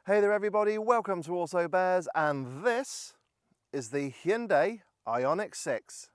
Hey there everybody, welcome to Auto Bears, and this is the Hyundai IONIQ 6.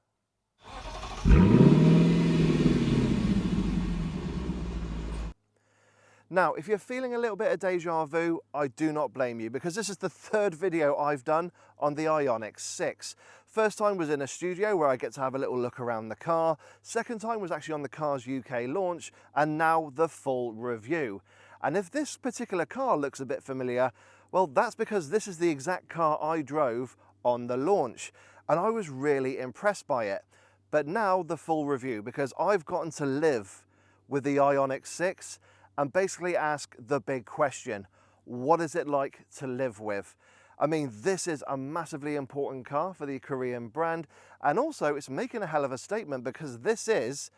Now, if you're feeling a little bit of deja vu, I do not blame you, because this is the third video I've done on the IONIQ 6. First time was in a studio where I get to have a little look around the car. Second time was actually on the car's UK launch, and now the full review. And if this particular car looks a bit familiar, well, that's because this is the exact car I drove on the launch, and I was really impressed by it. But now the full review, because I've gotten to live with the IONIQ 6 and basically ask the big question: what is it like to live with? I mean, this is a massively important car for the Korean brand, and also it's making a hell of a statement because this is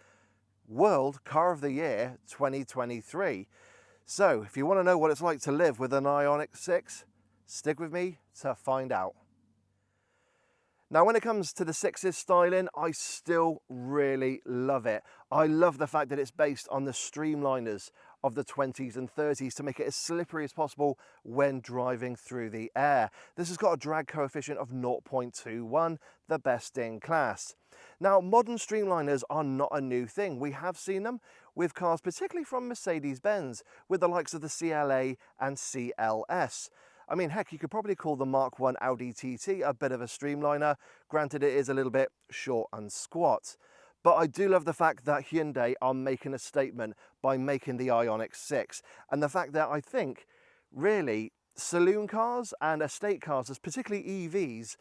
World Car of the Year 2023. So if you want to know what it's like to live with an IONIQ 6, stick with me to find out. Now, when it comes to the 6's styling, I still really love it. I love the fact that it's based on the streamliners of the 20s and 30s to make it as slippery as possible when driving through the air. This has got a drag coefficient of 0.21, the best in class. Now, modern streamliners are not a new thing. We have seen them with cars, particularly from Mercedes-Benz, with the likes of the CLA and CLS. I mean, heck, you could probably call the Mark 1 Audi TT a bit of a streamliner. Granted, it is a little bit short and squat. But I do love the fact that Hyundai are making a statement by making the IONIQ 6. And the fact that I think, really, saloon cars and estate cars, particularly EVs,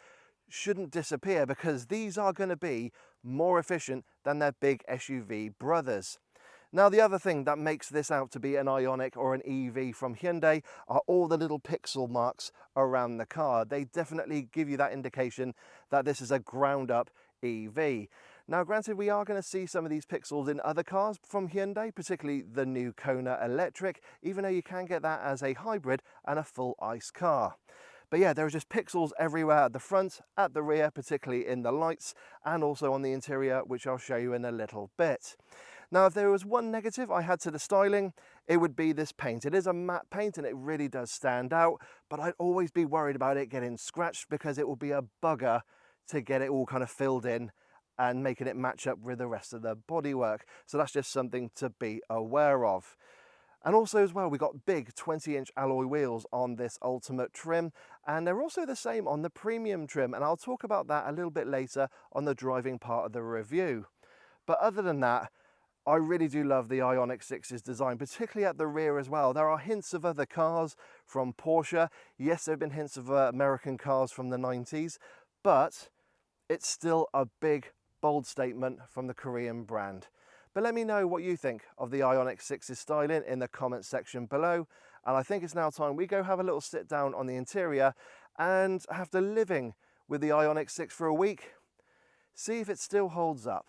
shouldn't disappear, because these are going to be more efficient than their big SUV brothers. Now, the other thing that makes this out to be an IONIQ or an EV from Hyundai are all the little pixel marks around the car. They definitely give you that indication that this is a ground-up EV. Now, granted, we are going to see some of these pixels in other cars from Hyundai, particularly the new Kona Electric, even though you can get that as a hybrid and a full ICE car. But yeah, there are just pixels everywhere at the front, at the rear, particularly in the lights, and also on the interior, which I'll show you in a little bit. Now, if there was one negative I had to the styling, it would be this paint. It is a matte paint and it really does stand out, but I'd always be worried about it getting scratched, because it will be a bugger to get it all kind of filled in and making it match up with the rest of the bodywork. So that's just something to be aware of. And also as well, we got big 20-inch alloy wheels on this Ultimate trim, and they're also the same on the Premium trim, and I'll talk about that a little bit later on the driving part of the review. But other than that, I really do love the IONIQ 6's design, particularly at the rear as well. There are hints of other cars from Porsche. Yes, there have been hints of American cars from the 90s, but it's still a big, bold statement from the Korean brand. But let me know what you think of the IONIQ 6's styling in the comments section below. And I think it's now time we go have a little sit down on the interior, and after living with the IONIQ 6 for a week, see if it still holds up.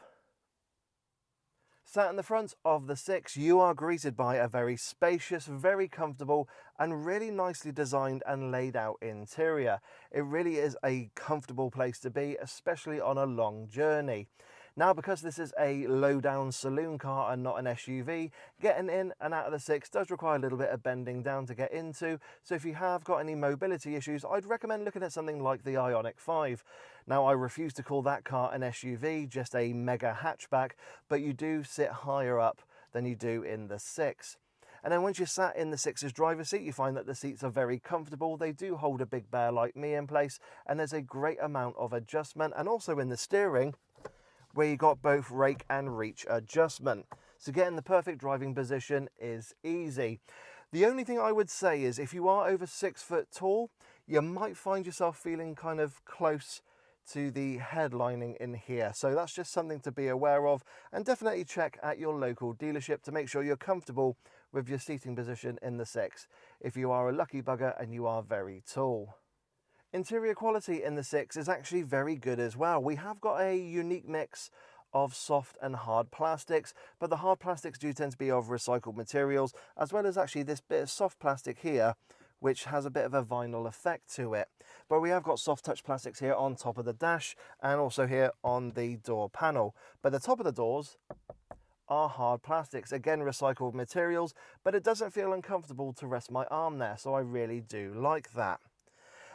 Sat in the front of the 6, you are greeted by a very spacious, very comfortable, and really nicely designed and laid out interior. It really is a comfortable place to be, especially on a long journey. Now, because this is a low-down saloon car and not an SUV, getting in and out of the 6 does require a little bit of bending down to get into. So if you have got any mobility issues, I'd recommend looking at something like the IONIQ 5. Now, I refuse to call that car an SUV, just a mega hatchback, but you do sit higher up than you do in the 6. And then once you're sat in the 6's driver's seat, you find that the seats are very comfortable. They do hold a big bear like me in place, and there's a great amount of adjustment. And also in the steering, where you got both rake and reach adjustment. So getting the perfect driving position is easy. The only thing I would say is if you are over 6 foot tall, you might find yourself feeling kind of close to the headlining in here. So that's just something to be aware of, and definitely check at your local dealership to make sure you're comfortable with your seating position in the 6 if you are a lucky bugger and you are very tall. Interior quality in the 6 is actually very good as well. We have got a unique mix of soft and hard plastics, but the hard plastics do tend to be of recycled materials, as well as actually this bit of soft plastic here, which has a bit of a vinyl effect to it. But we have got soft touch plastics here on top of the dash and also here on the door panel. But the top of the doors are hard plastics, again recycled materials, but it doesn't feel uncomfortable to rest my arm there, so I really do like that.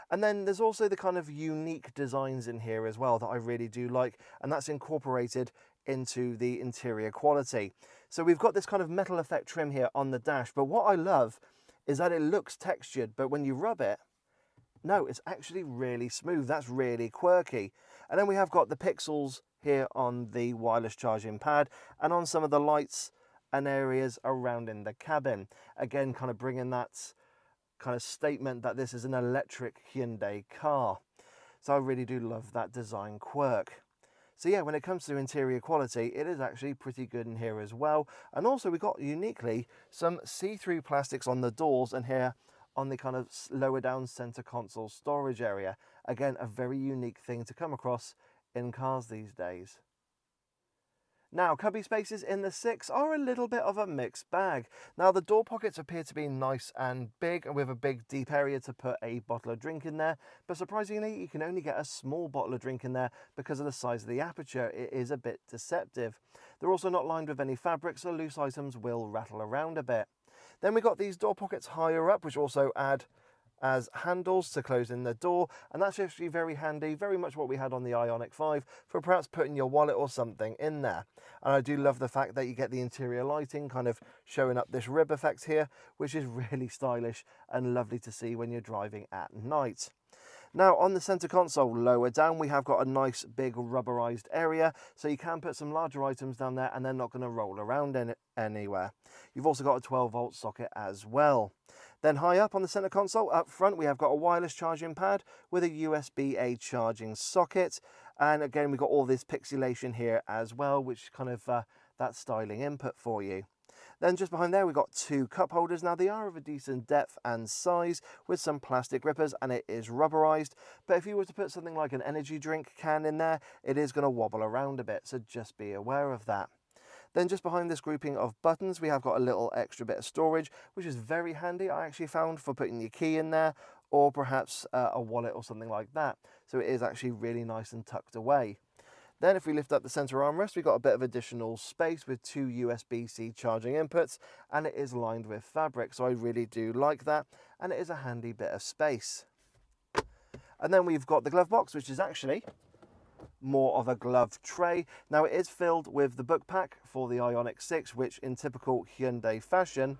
And then there's also the kind of unique designs in here as well that I really do like, and that's incorporated into the interior quality. So we've got this kind of metal effect trim here on the dash, but what I love is that it looks textured, but when you rub it, no, it's actually really smooth. That's really quirky. And then we have got the pixels here on the wireless charging pad and on some of the lights and areas around in the cabin. Again, kind of bringing that kind of statement that this is an electric Hyundai car. So I really do love that design quirk. So yeah, when it comes to interior quality, it is actually pretty good in here as well. And also we got uniquely some see-through plastics on the doors and here on the kind of lower down center console storage area. Again, a very unique thing to come across in cars these days. Now, cubby spaces in the 6 are a little bit of a mixed bag. Now, the door pockets appear to be nice and big, and with a big deep area to put a bottle of drink in there. But surprisingly, you can only get a small bottle of drink in there because of the size of the aperture. It is a bit deceptive. They're also not lined with any fabric, so loose items will rattle around a bit. Then we got these door pockets higher up, which also add as handles to close in the door, and that's actually very handy, very much what we had on the IONIQ 5 for perhaps putting your wallet or something in there. And I do love the fact that you get the interior lighting kind of showing up this rib effect here, which is really stylish and lovely to see when you're driving at night. Now on the center console lower down, we have got a nice big rubberized area, so you can put some larger items down there and they're not going to roll around anywhere. You've also got a 12-volt socket as well. Then high up on the center console up front, we have got a wireless charging pad with a USB-A charging socket. And again, we've got all this pixelation here as well, which kind of that styling input for you. Then just behind there, we've got 2 cup holders. Now they are of a decent depth and size with some plastic grippers, and it is rubberized. But if you were to put something like an energy drink can in there, it is going to wobble around a bit. So just be aware of that. Then just behind this grouping of buttons, we have got a little extra bit of storage, which is very handy, I actually found, for putting your key in there, or perhaps a wallet or something like that. So it is actually really nice and tucked away. Then if we lift up the center armrest, we've got a bit of additional space with 2 USB-C charging inputs, and it is lined with fabric, so I really do like that, and it is a handy bit of space. And then we've got the glove box, which is actually more of a glove tray. Now it is filled with the book pack for the IONIQ 6, which in typical Hyundai fashion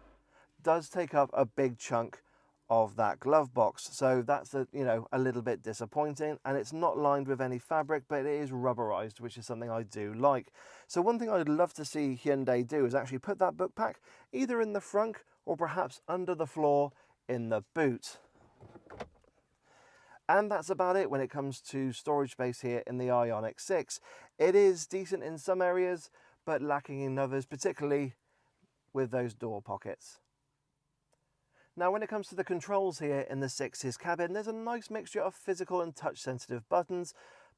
does take up a big chunk of that glove box, so that's a little bit disappointing. And it's not lined with any fabric, but it is rubberized, which is something I do like. So one thing I'd love to see Hyundai do is actually put that book pack either in the front or perhaps under the floor in the boot. And that's about it when it comes to storage space here in the IONIQ 6. It is decent in some areas, but lacking in others, particularly with those door pockets. Now, when it comes to the controls here in the 6's cabin, there's a nice mixture of physical and touch-sensitive buttons,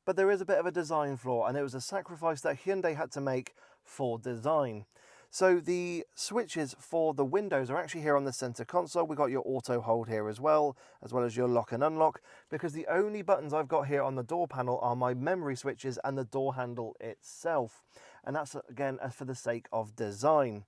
but there is a bit of a design flaw, and it was a sacrifice that Hyundai had to make for design. So the switches for the windows are actually here on the center console. We've got your auto hold here as well as your lock and unlock, because the only buttons I've got here on the door panel are my memory switches and the door handle itself. And that's, again, for the sake of design.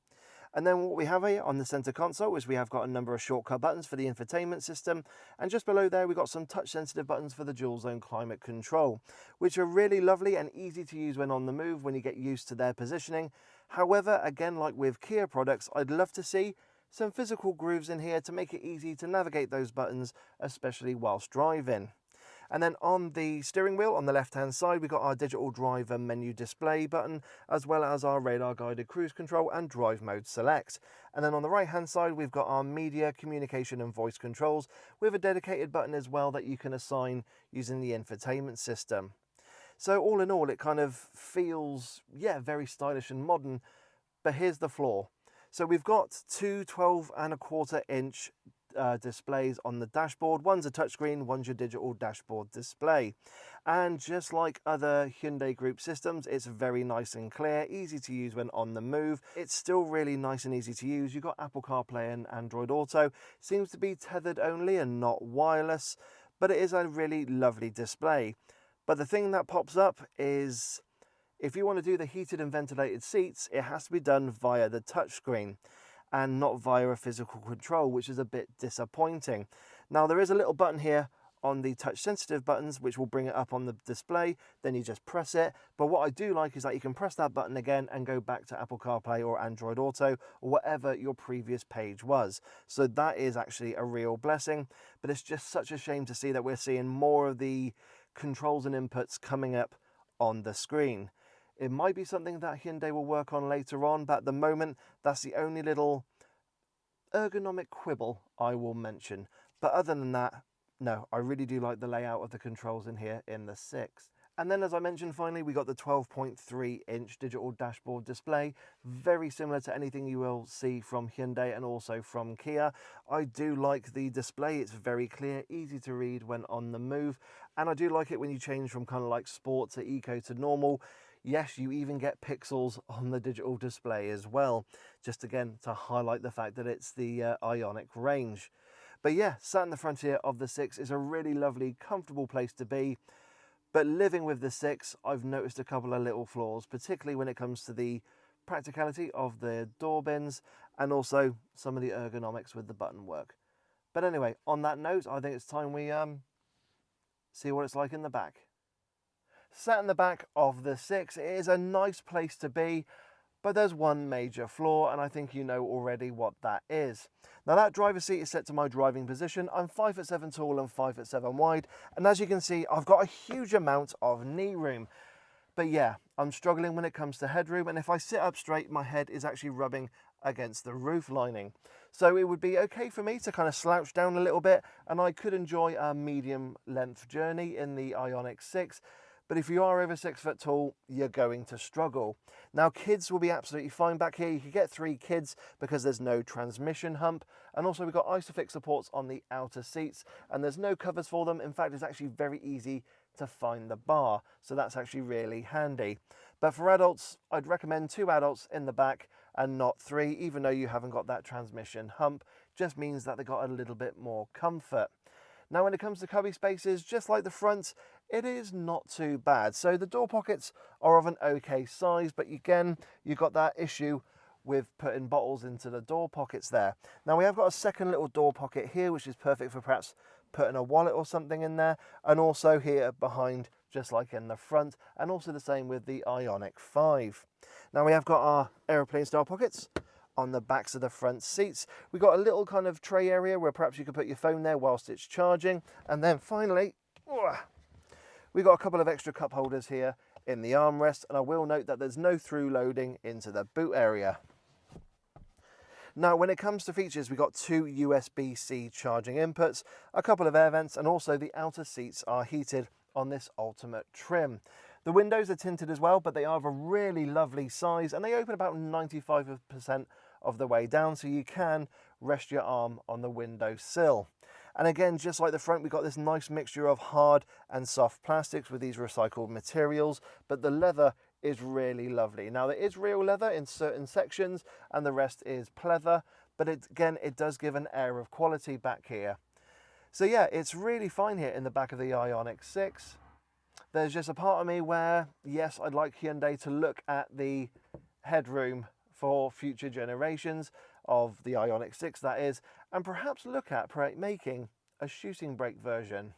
And then what we have here on the center console is we have got a number of shortcut buttons for the infotainment system. And just below there, we've got some touch sensitive buttons for the dual zone climate control, which are really lovely and easy to use when on the move when you get used to their positioning. However, again, like with Kia products, I'd love to see some physical grooves in here to make it easy to navigate those buttons, especially whilst driving. And then on the steering wheel on the left hand side, we've got our digital driver menu display button, as well as our radar guided cruise control and drive mode select. And then on the right hand side, we've got our media, communication and voice controls with a dedicated button as well that you can assign using the infotainment system. So all in all, it kind of feels, very stylish and modern, but here's the flaw. So we've got two 12.25 inch displays on the dashboard. One's a touchscreen, one's your digital dashboard display. And just like other Hyundai Group systems, it's very nice and clear, easy to use when on the move. It's still really nice and easy to use. You've got Apple CarPlay and Android Auto. Seems to be tethered only and not wireless, but it is a really lovely display. But the thing that pops up is If you want to do the heated and ventilated seats, it has to be done via the touchscreen and not via a physical control, which is a bit disappointing. Now there is a little button here on the touch sensitive buttons which will bring it up on the display, then you just press it. But what I do like is that you can press that button again and go back to Apple CarPlay or Android Auto or whatever your previous page was. So that is actually a real blessing, but it's just such a shame to see that we're seeing more of the controls and inputs coming up on the screen. It might be something that Hyundai will work on later on, but at the moment that's the only little ergonomic quibble I will mention. But other than that, no, I really do like the layout of the controls in here in the 6. And then, as I mentioned, finally, we got the 12.3-inch digital dashboard display, very similar to anything you will see from Hyundai and also from Kia. I do like the display. It's very clear, easy to read when on the move. And I do like it when you change from kind of like sport to eco to normal. Yes, you even get pixels on the digital display as well, just again to highlight the fact that it's the IONIQ range. But yeah, sat in the front here of the 6 is a really lovely, comfortable place to be. But living with the 6, I've noticed a couple of little flaws, particularly when it comes to the practicality of the door bins and also some of the ergonomics with the button work. But anyway, on that note, I think it's time we see what it's like in the back. Sat in the back of the 6, it is a nice place to be. But there's one major flaw, and I think you know already what that is. Now that driver's seat is set to my driving position. I'm 5'7" tall and 5'7" wide, and as you can see, I've got a huge amount of knee room. But yeah, I'm struggling when it comes to headroom, and if I sit up straight, my head is actually rubbing against the roof lining. So it would be okay for me to kind of slouch down a little bit, and I could enjoy a medium length journey in the IONIQ 6. But if you are over 6 foot tall, you're going to struggle. Now, kids will be absolutely fine back here. You can get 3 kids because there's no transmission hump. And also we've got ISOFIX supports on the outer seats and there's no covers for them. In fact, it's actually very easy to find the bar. So that's actually really handy. But for adults, I'd recommend 2 adults in the back and not 3, even though you haven't got that transmission hump. Just means that they got a little bit more comfort. Now, when it comes to cubby spaces, just like the front, it is not too bad. So the door pockets are of an okay size, but again, you've got that issue with putting bottles into the door pockets there. Now we have got a second little door pocket here, which is perfect for perhaps putting a wallet or something in there. And also here behind, just like in the front, and also the same with the IONIQ 5. Now we have got our aeroplane style pockets on the backs of the front seats. We've got a little kind of tray area where perhaps you could put your phone there whilst it's charging. And then finally, we've got a couple of extra cup holders here in the armrest. And I will note that there's no through loading into the boot area. Now, when it comes to features, we've got 2 USB-C charging inputs, a couple of air vents, and also the outer seats are heated on this Ultimate trim. The windows are tinted as well, but they are of a really lovely size and they open about 95% of the way down, so you can rest your arm on the window sill. And again, just like the front, we've got this nice mixture of hard and soft plastics with these recycled materials, but the leather is really lovely. Now, there is real leather in certain sections and the rest is pleather, but again, it does give an air of quality back here. So yeah, it's really fine here in the back of the IONIQ 6. There's just a part of me where, yes, I'd like Hyundai to look at the headroom for future generations of the IONIQ 6, that is, and perhaps look at making a shooting brake version.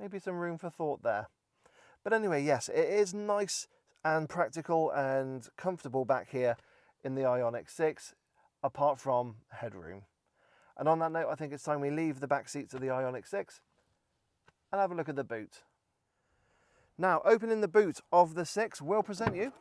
Maybe some room for thought there. But anyway, yes, it is nice and practical and comfortable back here in the IONIQ 6, apart from headroom. And on that note, I think it's time we leave the back seats of the IONIQ 6 and have a look at the boot. Now, opening the boot of the 6 will present you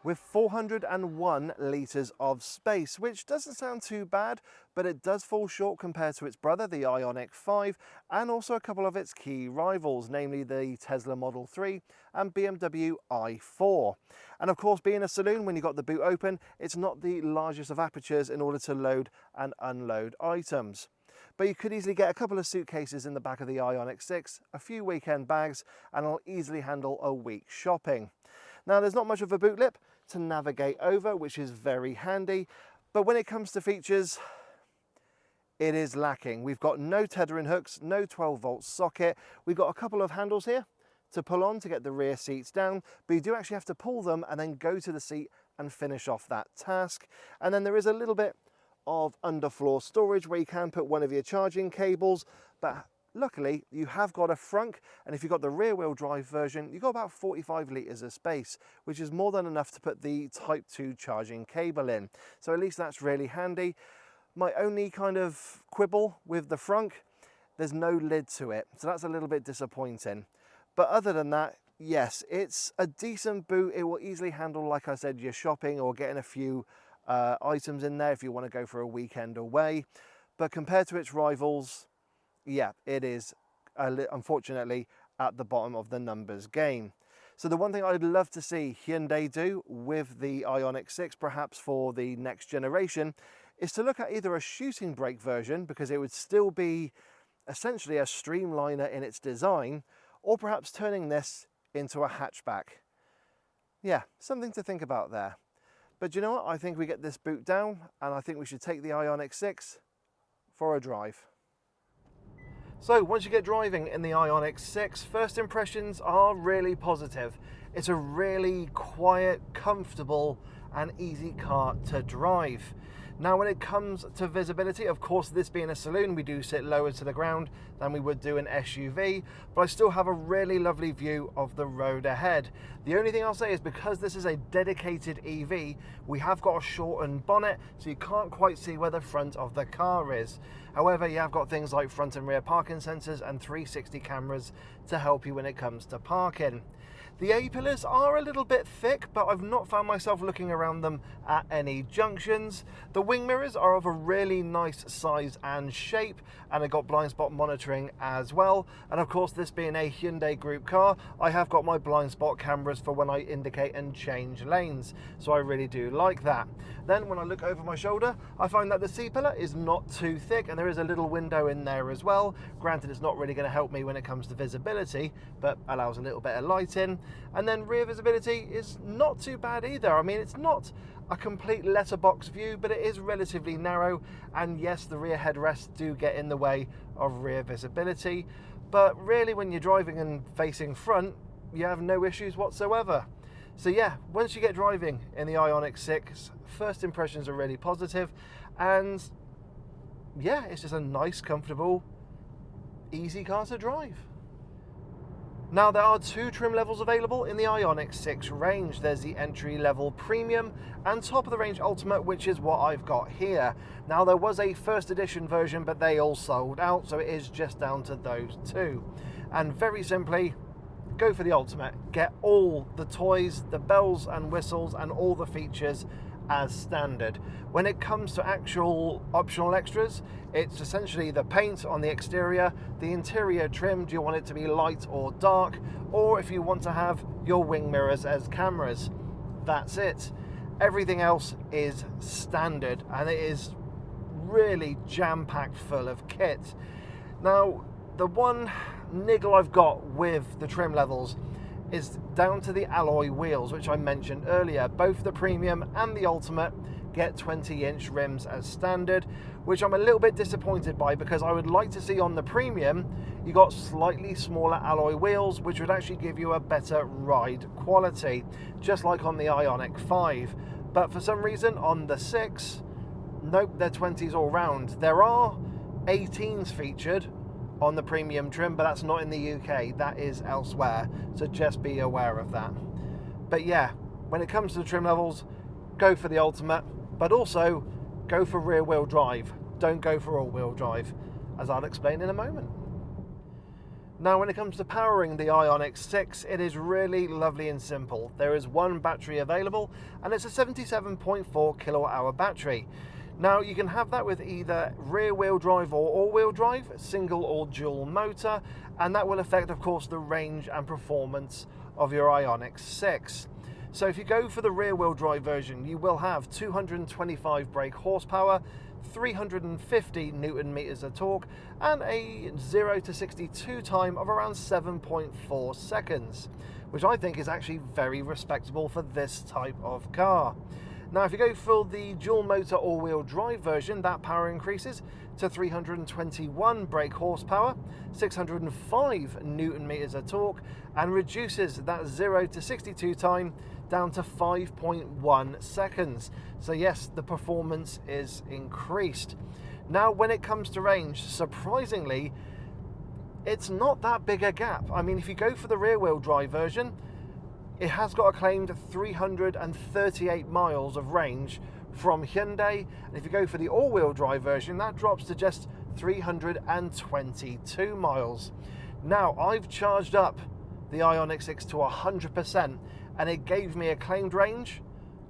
with 401 litres of space, which doesn't sound too bad, but it does fall short compared to its brother, the IONIQ 5, and also a couple of its key rivals, namely the Tesla Model 3 and BMW i4. And of course, being a saloon, when you've got the boot open, it's not the largest of apertures in order to load and unload items. But you could easily get a couple of suitcases in the back of the IONIQ 6, a few weekend bags, and it'll easily handle a week's shopping. Now, there's not much of a boot lip to navigate over, which is very handy, but when it comes to features, it is lacking. We've got no tethering hooks, no 12-volt socket. We've got a couple of handles here to pull on to get the rear seats down, but you do actually have to pull them and then go to the seat and finish off that task. And then there is a little bit of underfloor storage where you can put one of your charging cables, but luckily you have got a frunk, and if you've got the rear wheel drive version, you've got about 45 litres of space, which is more than enough to put the Type 2 charging cable in. So at least that's really handy. My only kind of quibble with the frunk, there's no lid to it, so that's a little bit disappointing. But other than that, yes, it's a decent boot. It will easily handle, like I said, your shopping or getting a few items in there if you want to go for a weekend away. But compared to its rivals, yeah, it is unfortunately at the bottom of the numbers game. So the one thing I'd love to see Hyundai do with the IONIQ 6, perhaps for the next generation, is to look at either a shooting brake version, because it would still be essentially a streamliner in its design, or perhaps turning this into a hatchback. Yeah, something to think about there. But you know what? I think we get this boot down, and I think we should take the IONIQ 6 for a drive. So once you get driving in the IONIQ 6, first impressions are really positive. It's a really quiet, comfortable and easy car to drive. Now when it comes to visibility, of course this being a saloon, we do sit lower to the ground than we would do an SUV, but I still have a really lovely view of the road ahead. The only thing I'll say is, because this is a dedicated EV, we have got a shortened bonnet, so you can't quite see where the front of the car is. However, you have got things like front and rear parking sensors and 360 cameras to help you when it comes to parking. The A-pillars are a little bit thick, but I've not found myself looking around them at any junctions. The wing mirrors are of a really nice size and shape, and I've got blind spot monitoring as well. And of course, this being a Hyundai Group car, I have got my blind spot cameras for when I indicate and change lanes, so I really do like that. Then when I look over my shoulder, I find that the C-pillar is not too thick, and there is a little window in there as well. Granted, it's not really going to help me when it comes to visibility, but allows a little bit of light in. And then rear visibility is not too bad either. I mean, it's not a complete letterbox view, but it is relatively narrow. And yes, the rear headrests do get in the way of rear visibility. But really, when you're driving and facing front, you have no issues whatsoever. So yeah, once you get driving in the IONIQ 6, first impressions are really positive. And yeah, it's just a nice, comfortable, easy car to drive. Now there are two trim levels available in the IONIQ 6 range. There's the entry level premium and top of the range ultimate, which is what I've got here. Now there was a first edition version, but they all sold out, so it is just down to those two. And very simply, go for the ultimate. Get all the toys, the bells and whistles and all the features as standard. When it comes to actual optional extras, it's essentially the paint on the exterior, the interior trim, do you want it to be light or dark, or if you want to have your wing mirrors as cameras. That's it. Everything else is standard, and it is really jam-packed full of kit. Now, the one niggle I've got with the trim levels is down to the alloy wheels, which I mentioned earlier. Both the premium and the ultimate get 20-inch rims as standard, which I'm a little bit disappointed by, because I would like to see on the premium you got slightly smaller alloy wheels, which would actually give you a better ride quality, just like on the IONIQ 5. But for some reason on the 6, nope, they're 20s all round. There are 18s featured on the premium trim, but that's not in the UK, that is elsewhere, so just be aware of that. But yeah, when it comes to the trim levels, go for the ultimate, but also go for rear wheel drive. Don't go for all wheel drive, as I'll explain in a moment. Now when it comes to powering the IONIQ 6, it is really lovely and simple. There is one battery available, and it's a 77.4 kilowatt hour battery. Now you can have that with either rear wheel drive or all wheel drive, single or dual motor, and that will affect of course the range and performance of your IONIQ 6. So if you go for the rear wheel drive version, you will have 225 brake horsepower, 350 Newton meters of torque, and a 0 to 62 time of around 7.4 seconds, which I think is actually very respectable for this type of car. Now, if you go for the dual motor all-wheel drive version, that power increases to 321 brake horsepower, 605 Newton meters of torque, and reduces that 0 to 62 time down to 5.1 seconds. So yes, the performance is increased. Now, when it comes to range, surprisingly, it's not that big a gap. I mean, if you go for the rear-wheel drive version, it has got a claimed 338 miles of range from Hyundai, and if you go for the all-wheel drive version, that drops to just 322 miles. Now, I've charged up the IONIQ 6 to 100%, and it gave me a claimed range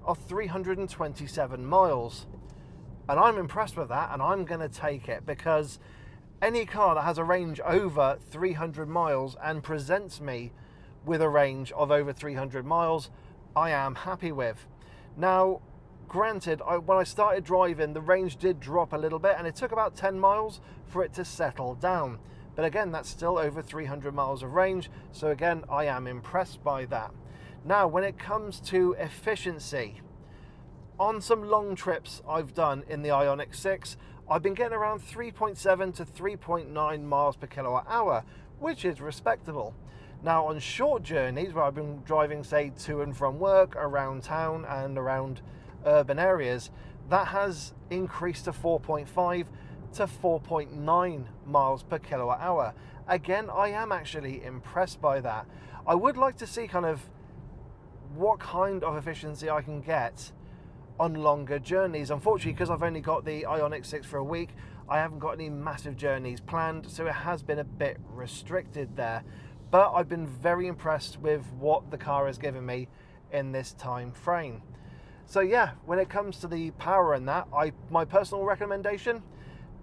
of 327 miles. And I'm impressed with that, and I'm going to take it, because any car that has a range over 300 miles and presents me with a range of over 300 miles, I am happy with. Now, granted, when I started driving, the range did drop a little bit, and it took about 10 miles for it to settle down. But again, that's still over 300 miles of range, so again, I am impressed by that. Now, when it comes to efficiency, on some long trips I've done in the IONIQ 6, I've been getting around 3.7 to 3.9 miles per kilowatt hour, which is respectable. Now, on short journeys where I've been driving, say, to and from work, around town and around urban areas, that has increased to 4.5 to 4.9 miles per kilowatt hour. Again, I am actually impressed by that. I would like to see kind of what kind of efficiency I can get on longer journeys. Unfortunately, because I've only got the IONIQ 6 for a week, I haven't got any massive journeys planned, so it has been a bit restricted there. But I've been very impressed with what the car has given me in this time frame. So yeah, when it comes to the power and that, my personal recommendation,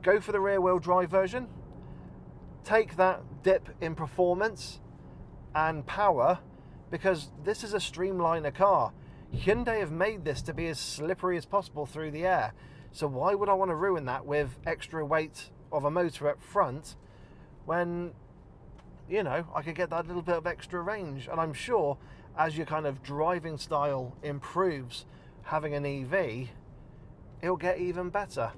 go for the rear-wheel drive version, take that dip in performance and power, because this is a streamliner car. Hyundai have made this to be as slippery as possible through the air. So why would I want to ruin that with extra weight of a motor up front when, you know, I could get that little bit of extra range? And I'm sure as your kind of driving style improves, having an EV, it'll get even better.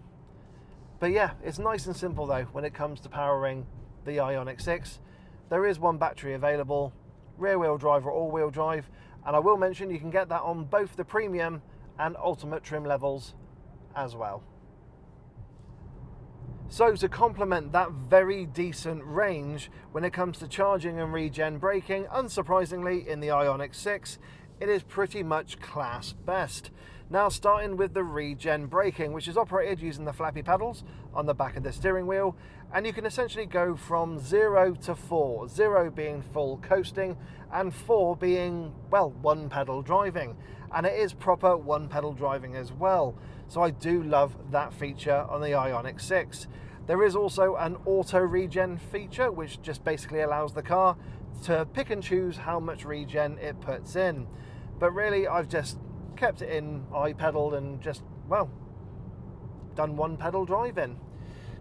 But yeah, it's nice and simple though when it comes to powering the IONIQ 6. There is one battery available, rear-wheel drive or all-wheel drive, and I will mention you can get that on both the premium and ultimate trim levels as well. So to complement that very decent range when it comes to charging and regen braking, unsurprisingly in the IONIQ 6, it is pretty much class best. Now, starting with the regen braking, which is operated using the flappy pedals on the back of the steering wheel, and you can essentially go from 0 to 4, 0 being full coasting and 4 being, well, one pedal driving. And it is proper one pedal driving as well. So I do love that feature on the IONIQ 6. There is also an auto regen feature, which just basically allows the car to pick and choose how much regen it puts in. But really, I've just kept it in I-pedaled and just, well, done one pedal driving.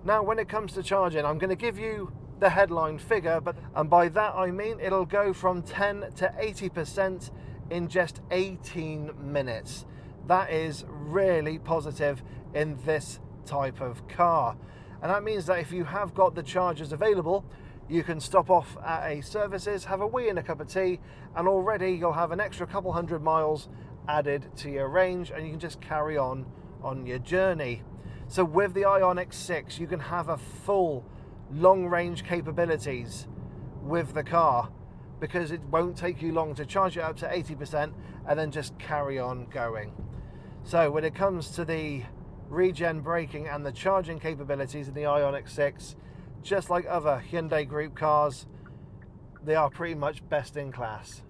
Now, when it comes to charging, I'm going to give you the headline figure, and by that I mean it'll go from 10 to 80% in just 18 minutes. That is really positive in this type of car. And that means that if you have got the chargers available, you can stop off at a services, have a wee and a cup of tea, and already you'll have an extra couple hundred miles added to your range, and you can just carry on your journey. So with the IONIQ 6, you can have a full long range capabilities with the car, because it won't take you long to charge it up to 80% and then just carry on going. So when it comes to the regen braking and the charging capabilities in the IONIQ 6, just like other Hyundai Group cars, they are pretty much best in class.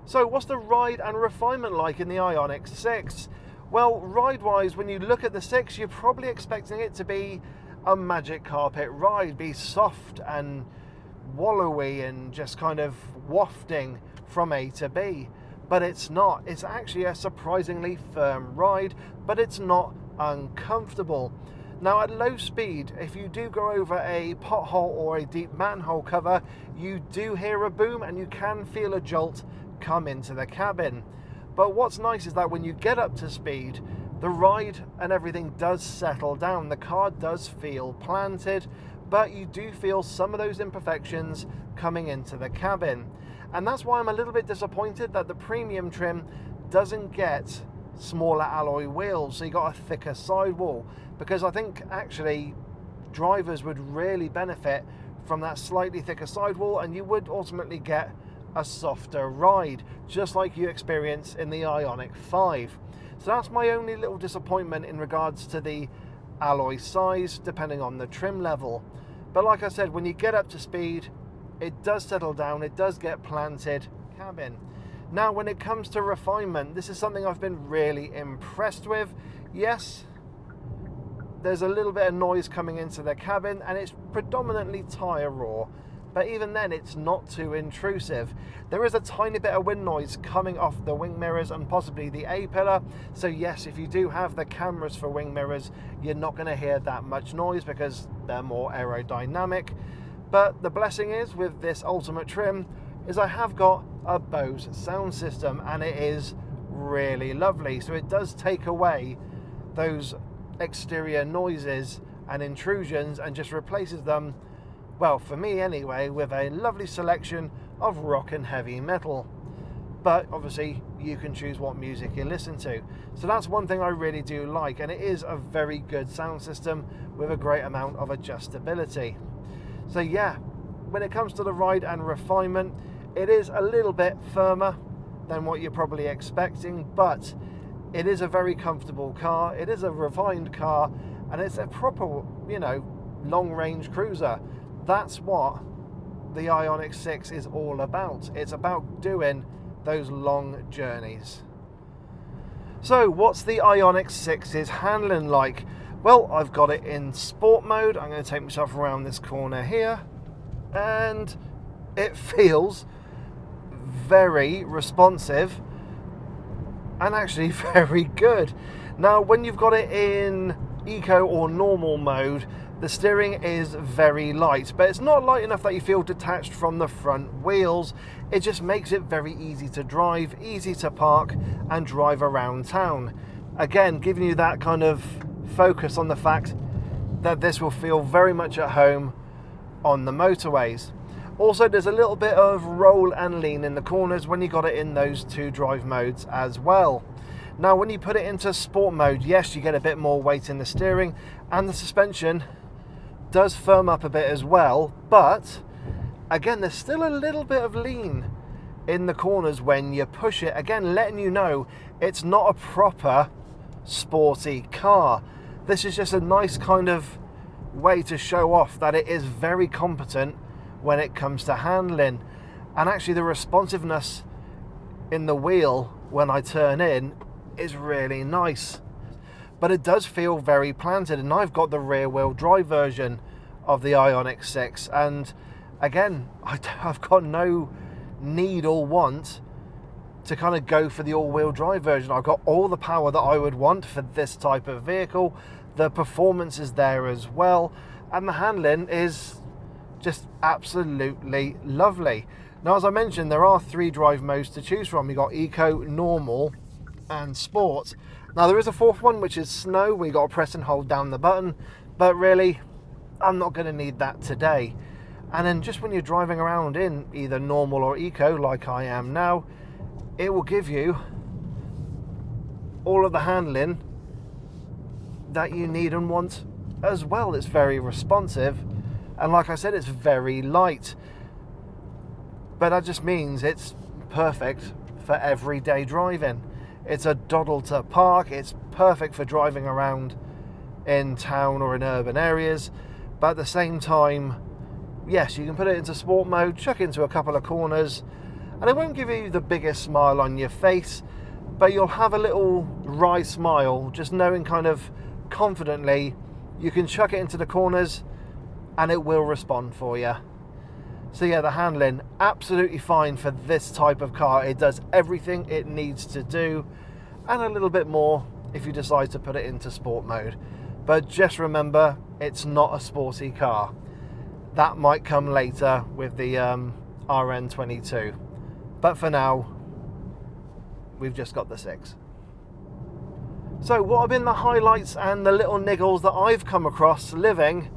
So what's the ride and refinement like in the IONIQ 6? Well, ride-wise, when you look at the 6, you're probably expecting it to be a magic carpet ride, be soft and wallowy and just kind of wafting from A to B. But it's not. It's actually a surprisingly firm ride, but it's not uncomfortable. Now, at low speed, if you do go over a pothole or a deep manhole cover, you do hear a boom and you can feel a jolt come into the cabin. But what's nice is that when you get up to speed, the ride and everything does settle down. The car does feel planted, but you do feel some of those imperfections coming into the cabin. And that's why I'm a little bit disappointed that the premium trim doesn't get smaller alloy wheels, so you got a thicker sidewall, because I think actually drivers would really benefit from that slightly thicker sidewall, and you would ultimately get a softer ride, just like you experience in the IONIQ 5. So that's my only little disappointment in regards to the alloy size, depending on the trim level. But like I said, when you get up to speed, it does settle down, it does get planted cabin. Now, when it comes to refinement, this is something I've been really impressed with. Yes, there's a little bit of noise coming into the cabin, and it's predominantly tyre roar, but even then it's not too intrusive. There is a tiny bit of wind noise coming off the wing mirrors and possibly the A-pillar, so yes, if you do have the cameras for wing mirrors, you're not going to hear that much noise because they're more aerodynamic. But the blessing is with this Ultimate trim is I have got a Bose sound system, and it is really lovely, so it does take away those exterior noises and intrusions and just replaces them, well, for me anyway, with a lovely selection of rock and heavy metal. But obviously you can choose what music you listen to, so that's one thing I really do like, and it is a very good sound system with a great amount of adjustability. So yeah, when it comes to the ride and refinement, it is a little bit firmer than what you're probably expecting, but it is a very comfortable car. It is a refined car, and it's a proper, you know, long-range cruiser. That's what the IONIQ 6 is all about. It's about doing those long journeys. So what's the IONIQ 6's handling like? Well, I've got it in sport mode. I'm going to take myself around this corner here, and it feels very responsive and actually very good. Now, when you've got it in eco or normal mode, the steering is very light, but it's not light enough that you feel detached from the front wheels. It just makes it very easy to drive, easy to park and drive around town. Again, giving you that kind of focus on the fact that this will feel very much at home on the motorways. Also, there's a little bit of roll and lean in the corners when you got it in those two drive modes as well. Now, when you put it into sport mode, yes, you get a bit more weight in the steering, and the suspension does firm up a bit as well, but again, there's still a little bit of lean in the corners when you push it. Again, letting you know it's not a proper sporty car. This is just a nice kind of way to show off that it is very competent when it comes to handling. And actually the responsiveness in the wheel when I turn in is really nice, but it does feel very planted. And I've got the rear wheel drive version of the IONIQ 6, and again, I've got no need or want to kind of go for the all-wheel drive version. I've got all the power that I would want for this type of vehicle. The performance is there as well, and the handling is just absolutely lovely. Now, as I mentioned, there are 3 drive modes to choose from. You've got eco, normal and sport. Now, there is a 4th one, which is snow, where you got to press and hold down the button, but really I'm not going to need that today. And then just when you're driving around in either normal or eco like I am now, it will give you all of the handling that you need and want as well. It's very responsive, and like I said, it's very light, but that just means it's perfect for everyday driving. It's a doddle to park. It's perfect for driving around in town or in urban areas, but at the same time, yes, you can put it into sport mode, chuck into a couple of corners, and it won't give you the biggest smile on your face, but you'll have a little wry smile just knowing kind of confidently you can chuck it into the corners and it will respond for you. So yeah, the handling, absolutely fine for this type of car. It does everything it needs to do, and a little bit more if you decide to put it into sport mode. But just remember, it's not a sporty car. That might come later with the RN22. But for now, we've just got the 6. So what have been the highlights and the little niggles that I've come across living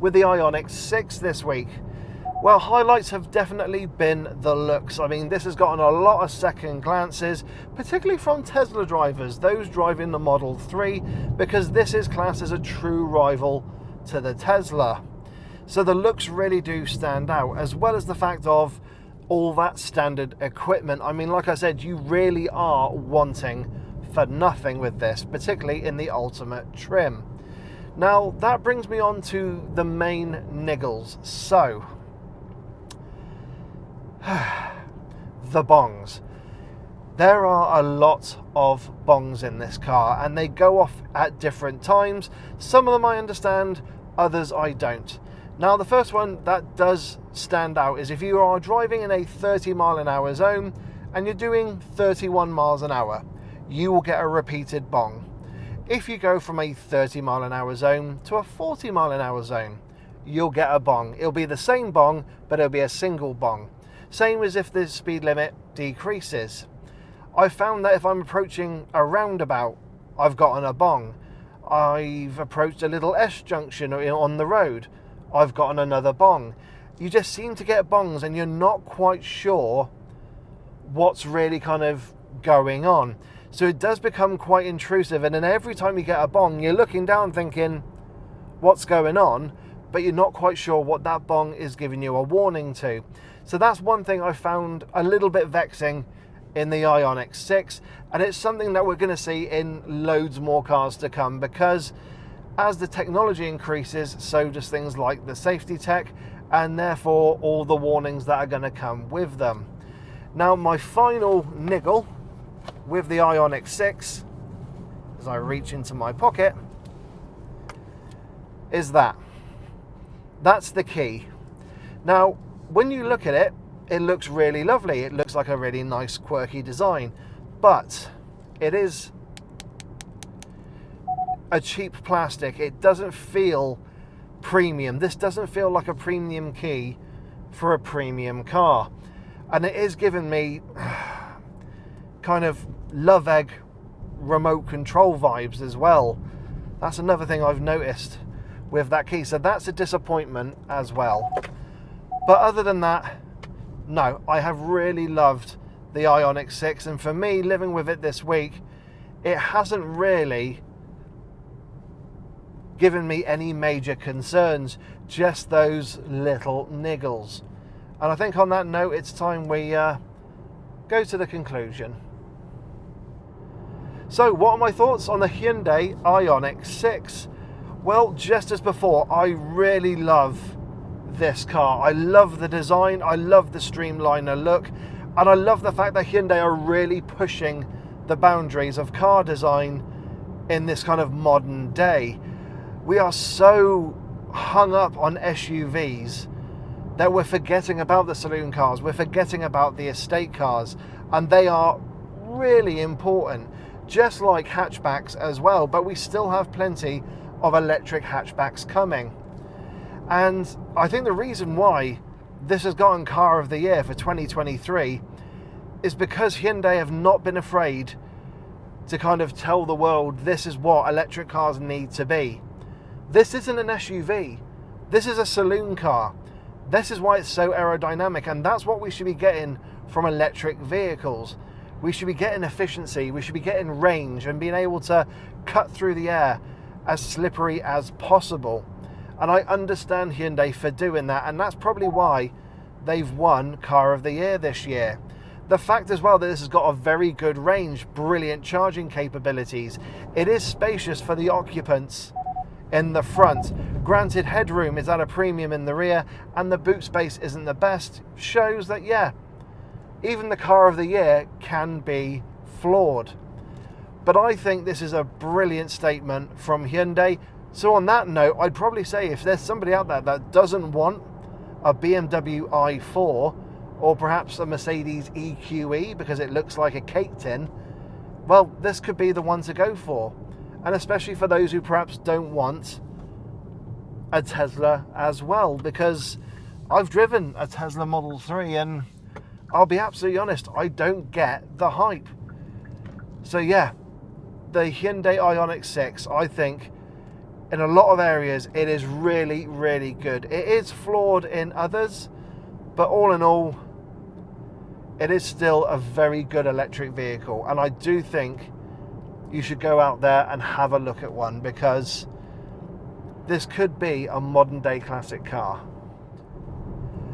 with the IONIQ 6 this week? Well, highlights have definitely been the looks. I mean, this has gotten a lot of second glances, particularly from Tesla drivers, those driving the Model 3, because this is classed as a true rival to the Tesla. So the looks really do stand out, as well as the fact of all that standard equipment. I mean, like I said, you really are wanting for nothing with this, particularly in the Ultimate trim. Now, that brings me on to the main niggles. So, the bongs. There are a lot of bongs in this car, and they go off at different times. Some of them I understand, others I don't. Now, the first one that does stand out is if you are driving in a 30-mile-an-hour zone and you're doing 31 miles an hour, you will get a repeated bong. If you go from a 30-mile-an-hour zone to a 40-mile-an-hour zone, you'll get a bong. It'll be the same bong, but it'll be a single bong. Same as if the speed limit decreases. I found that if I'm approaching a roundabout, I've gotten a bong. I've approached a little S junction on the road, I've gotten another bong. You just seem to get bongs and you're not quite sure what's really kind of going on. So it does become quite intrusive, and then every time you get a bong, you're looking down thinking, what's going on? But you're not quite sure what that bong is giving you a warning to. So that's one thing I found a little bit vexing in the IONIQ 6, and it's something that we're going to see in loads more cars to come, because as the technology increases, so does things like the safety tech, and therefore all the warnings that are going to come with them. Now, my final niggle with the IONIQ 6, as I reach into my pocket, is that. That's the key. Now, when you look at it, it looks really lovely. It looks like a really nice, quirky design, but it is a cheap plastic. It doesn't feel premium. This doesn't feel like a premium key for a premium car, and it is giving me kind of Love Egg remote control vibes as well. That's another thing I've noticed with that key, so that's a disappointment as well. But other than that, no, I have really loved the IONIQ 6, and for me, living with it this week, it hasn't really given me any major concerns, just those little niggles. And I think on that note, it's time we go to the conclusion. So what are my thoughts on the Hyundai IONIQ 6? Well, just as before, I really love this car. I love the design, I love the streamliner look, and I love the fact that Hyundai are really pushing the boundaries of car design in this kind of modern day. We are so hung up on SUVs that we're forgetting about the saloon cars, we're forgetting about the estate cars, and they are really important, just like hatchbacks as well, but we still have plenty of electric hatchbacks coming. And I think the reason why this has gotten Car of the Year for 2023 is because Hyundai have not been afraid to kind of tell the world this is what electric cars need to be. This isn't an SUV. This is a saloon car. This is why it's so aerodynamic, and that's what we should be getting from electric vehicles. We should be getting efficiency, we should be getting range, and being able to cut through the air as slippery as possible. And I understand Hyundai for doing that, and that's probably why they've won Car of the Year this year. The fact as well that this has got a very good range, brilliant charging capabilities. It is spacious for the occupants in the front. Granted, headroom is at a premium in the rear, and the boot space isn't the best. Shows that, yeah, even the Car of the Year can be flawed. But I think this is a brilliant statement from Hyundai. So on that note, I'd probably say if there's somebody out there that doesn't want a BMW i4 or perhaps a Mercedes EQE because it looks like a cake tin, well, this could be the one to go for. And especially for those who perhaps don't want a Tesla as well, because I've driven a Tesla Model 3 and I'll be absolutely honest, I don't get the hype. So yeah, the Hyundai IONIQ 6, I think in a lot of areas it is really, really good. It is flawed in others, but all in all, it is still a very good electric vehicle. And I do think you should go out there and have a look at one, because this could be a modern day classic car.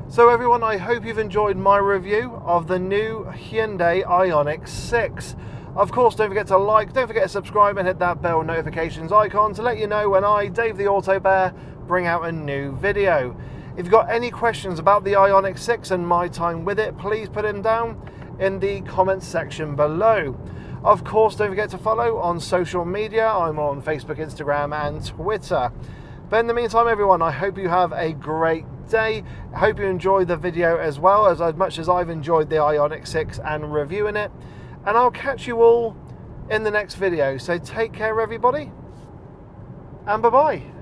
So everyone, I hope you've enjoyed my review of the new Hyundai IONIQ 6. Of course, don't forget to like, don't forget to subscribe and hit that bell notifications icon to let you know when I, Dave the Auto Bear, bring out a new video. If you've got any questions about the IONIQ 6 and my time with it, please put them down in the comments section below. Of course, don't forget to follow on social media. I'm on Facebook, Instagram and Twitter. But in the meantime, everyone, I hope you have a great day. I hope you enjoyed the video as well, as much as I've enjoyed the IONIQ 6 and reviewing it. And I'll catch you all in the next video. So take care, everybody, and bye-bye.